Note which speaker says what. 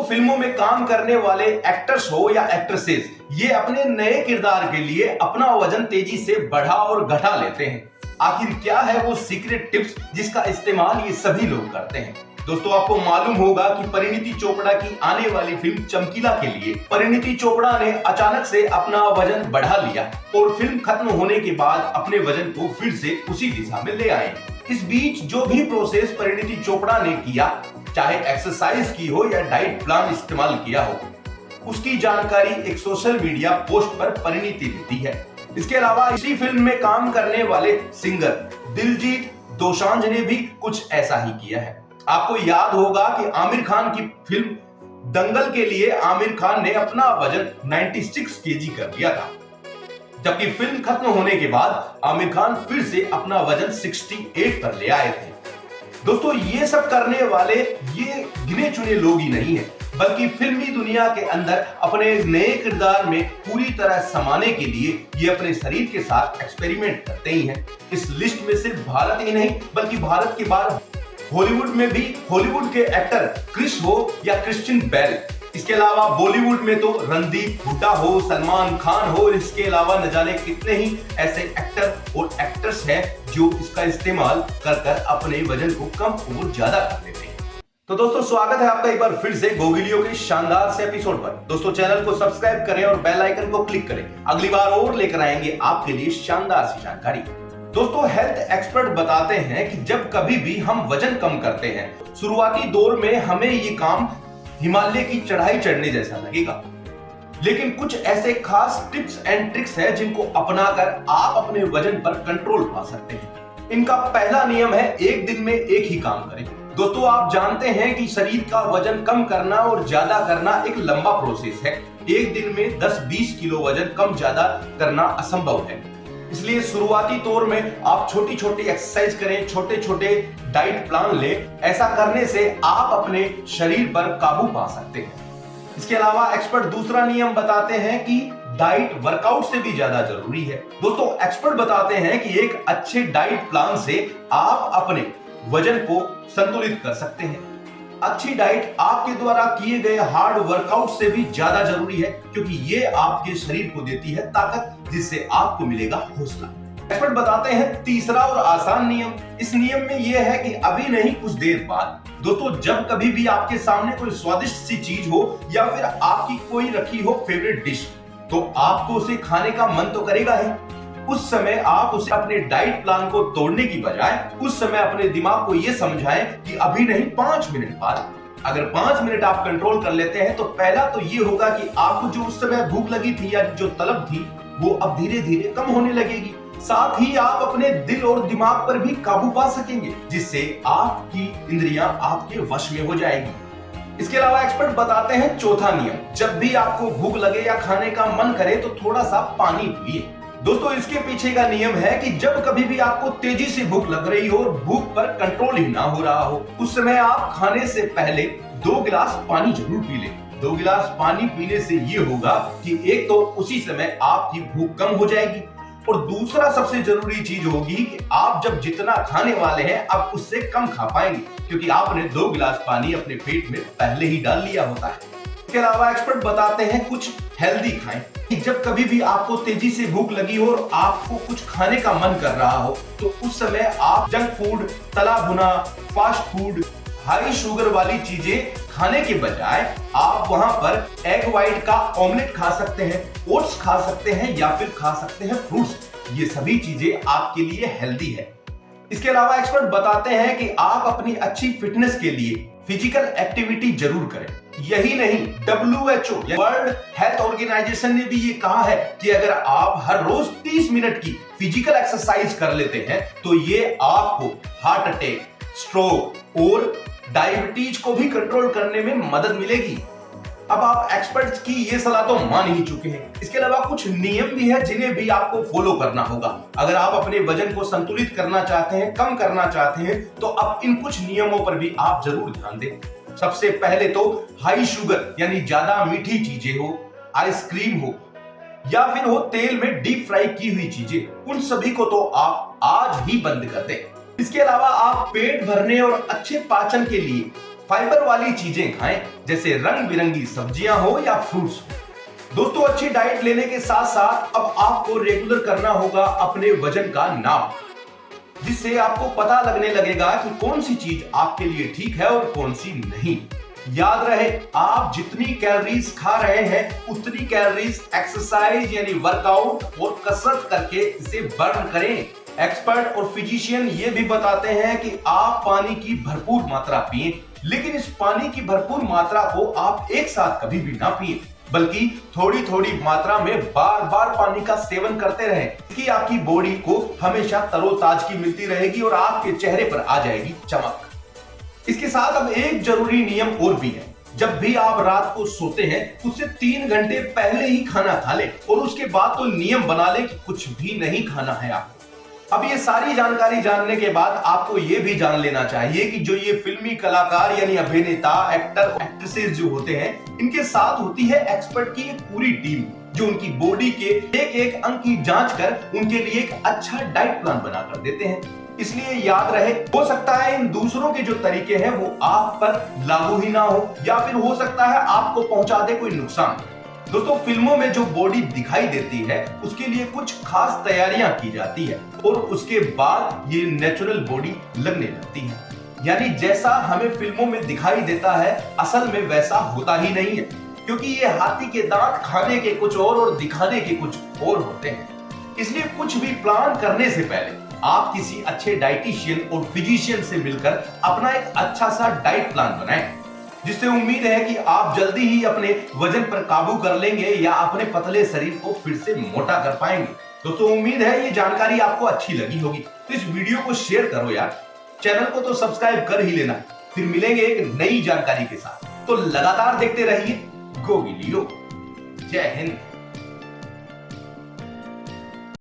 Speaker 1: फिल्मों में काम करने वाले एक्टर्स हो या एक्ट्रेसेस, ये अपने नए किरदार के लिए अपना वजन तेजी से बढ़ा और घटा लेते हैं। आखिर क्या है वो सीक्रेट टिप्स जिसका इस्तेमाल ये सभी लोग करते हैं? दोस्तों, आपको मालूम होगा कि परिणीति चोपड़ा की आने वाली फिल्म चमकीला के लिए परिणीति चोपड़ा ने अचानक से अपना वजन बढ़ा लिया और फिल्म खत्म होने के बाद अपने वजन को फिर से उसी दिशा में ले आए। इस बीच जो भी प्रोसेस परिणीति चोपड़ा ने किया, चाहे एक्सरसाइज की हो या डाइट प्लान इस्तेमाल किया हो, उसकी जानकारी एक सोशल मीडिया पोस्ट पर परिणीति ने दी है। इसके अलावा इसी फिल्म में काम करने वाले सिंगर दिलजीत दोसांझ ने भी कुछ ऐसा ही किया है। आपको याद होगा कि आमिर खान की फिल्म दंगल के लिए आमिर खान ने अपना वजन 96 केजी कर लिया था, जबकि फिल्म खत्म होने के बाद आमिर खान फिर से अपना वजन 68 पर ले आए थे। दोस्तों, ये सब करने वाले ये गिने चुने लोग ही नहीं है, बल्कि फिल्मी दुनिया के अंदर अपने नए किरदार में पूरी तरह समाने के लिए ये अपने शरीर के साथ एक्सपेरिमेंट करते ही हैं। इस लिस्ट में सिर्फ भारत ही नहीं, बल्कि भारत के बाहर हॉलीवुड में भी हॉलीवुड के एक्टर क्रिस हो या क्रिश्चियन बेल, इसके अलावा बॉलीवुड में तो रणदीप हुड्डा हो, सलमान खान हो, इसके अलावा न जाने कितने ही ऐसे एक्टर और एक्ट्रेस हैं जो इसका इस्तेमाल कर कर अपने वजन को कम और ज्यादा कर लेते हैं। तो दोस्तों, स्वागत है आपका एक बार फिर से गोगिलियो के शानदार से एपिसोड पर। दोस्तों, चैनल को सब्सक्राइब करें और बेल आइकन को क्लिक करें। अगली बार और लेकर आएंगे आपके लिए शानदार सी जानकारी। दोस्तों, हेल्थ एक्सपर्ट बताते हैं कि जब कभी भी हम वजन कम करते हैं, शुरुआती दौर में हमें ये काम हिमालय की चढ़ाई चढ़ने जैसा लगेगा, लेकिन कुछ ऐसे खास टिप्स एंड ट्रिक्स हैं जिनको अपनाकर आप अपने वजन पर कंट्रोल पा सकते हैं। इनका पहला नियम है, एक दिन में एक ही काम करें। दोस्तों, आप जानते हैं कि शरीर का वजन कम करना और ज्यादा करना एक लंबा प्रोसेस है। एक दिन में 10-20 किलो वजन कम ज्यादा करना असंभव है। इसलिए शुरुआती दौर में आप छोटी छोटी एक्सरसाइज करें, छोटे छोटे डाइट प्लान लें। ऐसा करने से आप अपने शरीर पर काबू पा सकते हैं। इसके अलावा एक्सपर्ट दूसरा नियम बताते हैं कि डाइट वर्कआउट से भी ज्यादा जरूरी है। दोस्तों, एक्सपर्ट बताते हैं कि एक अच्छे डाइट प्लान से आप अपने वजन को संतुलित कर सकते हैं। अच्छी डाइट आपके द्वारा किए गए हार्ड वर्कआउट से भी ज्यादा जरूरी है, क्योंकि ये आपके शरीर को देती है ताकत, जिससे आपको मिलेगा हौसला। एक्सपर्ट बताते हैं तीसरा और आसान नियम। इस नियम में यह है कि अभी नहीं, कुछ देर बाद। दोस्तों, जब कभी भी आपके सामने कोई स्वादिष्ट सी चीज हो या फिर आपकी कोई रखी हो फेवरेट डिश, तो आपको उसे खाने का मन तो करेगा ही। उस समय आप उसे अपने डाइट प्लान को तोड़ने की बजाय उस समय अपने दिमाग को यह समझाएं कि अभी नहीं, 5 मिनट बाद। अगर 5 मिनट आप कंट्रोल कर लेते हैं तो पहला तो ये होगा कि आपको जो उस समय भूख लगी थी या जो तलब थी, वो अब धीरे धीरे कम होने लगेगी। साथ ही आप अपने दिल और दिमाग पर भी काबू पा सकेंगे, जिससे आपकी इंद्रियां आपके वश में हो जाएगी। इसके अलावा एक्सपर्ट बताते हैं चौथा नियम, जब भी आपको भूख लगे या खाने का मन करे तो थोड़ा सा पानी पिए। दोस्तों, इसके पीछे का नियम है कि जब कभी भी आपको तेजी से भूख लग रही हो और भूख पर कंट्रोल ही ना हो रहा हो, उस समय आप खाने से पहले 2 गिलास पानी जरूर पी लें। 2 गिलास पानी पीने से ये होगा कि एक तो उसी समय आपकी भूख कम हो जाएगी, और दूसरा सबसे जरूरी चीज होगी कि आप जब जितना खाने वाले हैं आप उससे कम खा पाएंगे, क्योंकि आपने 2 गिलास पानी अपने पेट में पहले ही डाल लिया होता है। इसके अलावा एक्सपर्ट बताते हैं कुछ हेल्दी खाएं। जब कभी भी आपको तेजी से भूख लगी हो और आपको कुछ खाने का मन कर रहा हो, तो उस समय आप जंक फूड, तला भुना, फास्ट फूड, हाई शुगर वाली चीजें खाने के बजाय आप वहां पर एग व्हाइट का ऑमलेट खा सकते हैं, ओट्स खा सकते हैं या फिर खा सकते हैं फ्रूट्स। ये सभी चीजें आपके लिए हेल्दी है। इसके अलावा एक्सपर्ट बताते हैं कि आप अपनी अच्छी फिटनेस के लिए फिजिकल एक्टिविटी जरूर करें। यही नहीं, WHO वर्ल्ड हेल्थ ऑर्गेनाइजेशन ने भी ये कहा है कि अगर आप हर रोज 30 मिनट की फिजिकल एक्सरसाइज कर लेते हैं तो ये आपको हार्ट अटैक, स्ट्रोक और डायबिटीज को भी कंट्रोल करने में मदद मिलेगी। अब आप एक्सपर्ट्स की ये सलाह तो मान ही चुके हैं। इसके अलावा कुछ नियम भी है जिन्हें भी आपको फॉलो करना होगा। अगर आप अपने वजन को संतुलित करना चाहते हैं, कम करना चाहते हैं, तो अब इन कुछ नियमों पर भी आप जरूर ध्यान दें। सबसे पहले तो हाई शुगर यानी ज्यादा मीठी चीजें हो, आइसक्रीम हो या फिर हो तेल में डीप फ्राई की हुई चीजें, उन सभी को तो आप आज ही बंद कर दें। इसके अलावा आप पेट भरने और अच्छे पाचन के लिए फाइबर वाली चीजें खाएं, जैसे रंग बिरंगी सब्जियां हो या फ्रूट्स हो। दोस्तों, अच्छी डाइट लेने के साथ साथ अब आपको रेगुलर करना होगा अपने वजन का नाप, जिससे आपको पता लगने लगेगा कि कौन सी चीज आपके लिए ठीक है और कौन सी नहीं। याद रहे, आप जितनी कैलोरीज खा रहे हैं उतनी कैलोरीज एक्सरसाइज यानी वर्कआउट और कसरत करके इसे बर्न करें। एक्सपर्ट और फिजिशियन ये भी बताते हैं कि आप पानी की भरपूर मात्रा पिएं, लेकिन इस पानी की भरपूर मात्रा को आप एक साथ कभी भी ना पिएं, बल्कि थोड़ी थोड़ी मात्रा में बार बार पानी का सेवन करते रहें। इसकी आपकी बॉडी को हमेशा तरोताजगी मिलती रहेगी और आपके चेहरे पर आ जाएगी चमक। इसके साथ अब एक जरूरी नियम और भी है, जब भी आप रात को सोते हैं उससे 3 घंटे पहले ही खाना खा ले और उसके बाद तो नियम बना ले कि कुछ भी नहीं खाना है आपको। अब ये सारी जानकारी जानने के बाद आपको ये भी जान लेना चाहिए कि जो ये फिल्मी कलाकार यानी अभिनेता, एक्टर, एक्ट्रेसेस जो होते हैं, इनके साथ होती है एक्सपर्ट की एक पूरी टीम, जो उनकी बॉडी के एक एक अंग की जांच कर उनके लिए एक अच्छा डाइट प्लान बना कर देते हैं। इसलिए याद रहे, हो सकता है इन दूसरों के जो तरीके हैं वो आप पर लागू ही ना हो, या फिर हो सकता है आपको पहुंचा दे कोई नुकसान। दोस्तों, फिल्मों में जो बॉडी दिखाई देती है उसके लिए कुछ खास तैयारियां की जाती है और उसके बाद ये नेचुरल बॉडी लगने लगती है। यानी जैसा हमें फिल्मों में दिखाई देता है असल में वैसा होता ही नहीं है, क्योंकि ये हाथी के दांत खाने के कुछ और दिखाने के कुछ और होते हैं। इसलिए कुछ भी प्लान करने से पहले आप किसी अच्छे डाइटिशियन और फिजिशियन से मिलकर अपना एक अच्छा सा डाइट प्लान बनाएं, जिससे उम्मीद है कि आप जल्दी ही अपने वजन पर काबू कर लेंगे या अपने पतले शरीर को फिर से मोटा कर पाएंगे। दोस्तों, उम्मीद है ये जानकारी आपको अच्छी लगी होगी, तो इस वीडियो को शेयर करो यार, चैनल को तो सब्सक्राइब कर ही लेना। फिर मिलेंगे एक नई जानकारी के साथ, तो लगातार देखते रहिए गोगी लियो। जय हिंद।